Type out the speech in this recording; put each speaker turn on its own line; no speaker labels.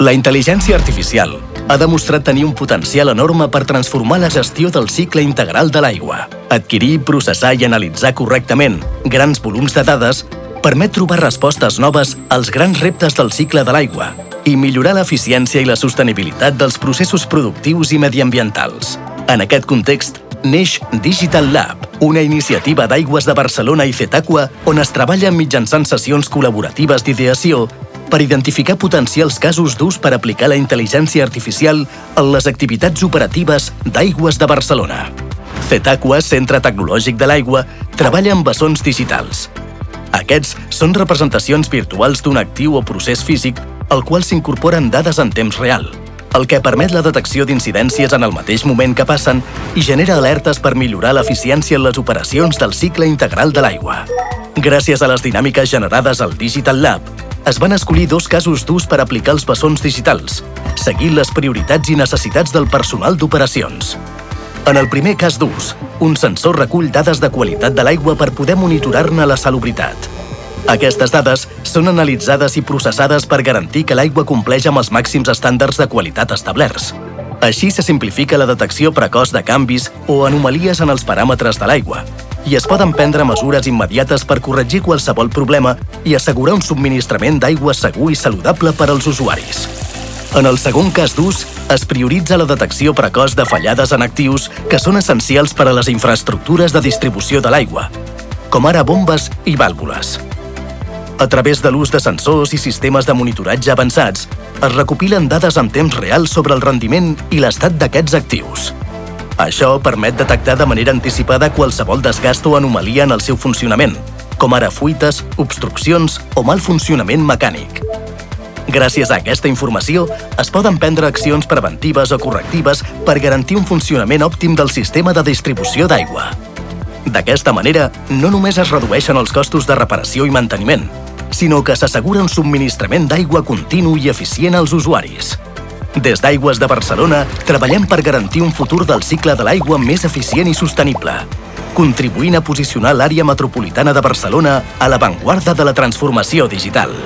La intel·ligència artificial ha demostrat tenir un potencial enorme per transformar la gestió del cicle integral de l'aigua. Adquirir, processar i analitzar correctament grans volums de dades permet trobar respostes noves als grans reptes del cicle de l'aigua i millorar l'eficiència i la sostenibilitat dels processos productius i mediambientals. En aquest context, neix Digital Lab, una iniciativa d'Aigües de Barcelona i Cetaqua on es treballa mitjançant sessions col·laboratives d'ideació per identificar potencials casos d'ús per aplicar la intel·ligència artificial en les activitats operatives d'Aigües de Barcelona. Cetaqua, Centre Tecnològic de l'Aigua, treballa amb bessons digitals. Aquests són representacions virtuals d'un actiu o procés físic al qual s'incorporen dades en temps real, el que permet la detecció d'incidències en el mateix moment que passen i genera alertes per millorar l'eficiència en les operacions del cicle integral de l'aigua. Gràcies a les dinàmiques generades al Digital Lab, es van escollir 2 casos d'ús per aplicar els bessons digitals, seguint les prioritats i necessitats del personal d'operacions. En el primer cas d'ús, un sensor recull dades de qualitat de l'aigua per poder monitorar-ne la salubritat. Aquestes dades són analitzades i processades per garantir que l'aigua compleix amb els màxims estàndards de qualitat establerts. Així se simplifica la detecció precoç de canvis o anomalies en els paràmetres de l'aigua i es poden prendre mesures immediates per corregir qualsevol problema i assegurar un subministrament d'aigua segur i saludable per als usuaris. En el segon cas d'ús, es prioritza la detecció precoç de fallades en actius que són essencials per a les infraestructures de distribució de l'aigua, com ara bombes i vàlvules. A través de l'ús de sensors i sistemes de monitoratge avançats, es recopilen dades en temps real sobre el rendiment i l'estat d'aquests actius. Això permet detectar de manera anticipada qualsevol desgast o anomalia en el seu funcionament, com ara fuites, obstruccions o mal funcionament mecànic. Gràcies a aquesta informació, es poden prendre accions preventives o correctives per garantir un funcionament òptim del sistema de distribució d'aigua. D'aquesta manera, no només es redueixen els costos de reparació i manteniment, sinó que s'assegura un subministrament d'aigua continu i eficient als usuaris. Des d'Aigües de Barcelona, treballem per garantir un futur del cicle de l'aigua més eficient i sostenible, contribuint a posicionar l'àrea metropolitana de Barcelona a l'avantguarda de la transformació digital.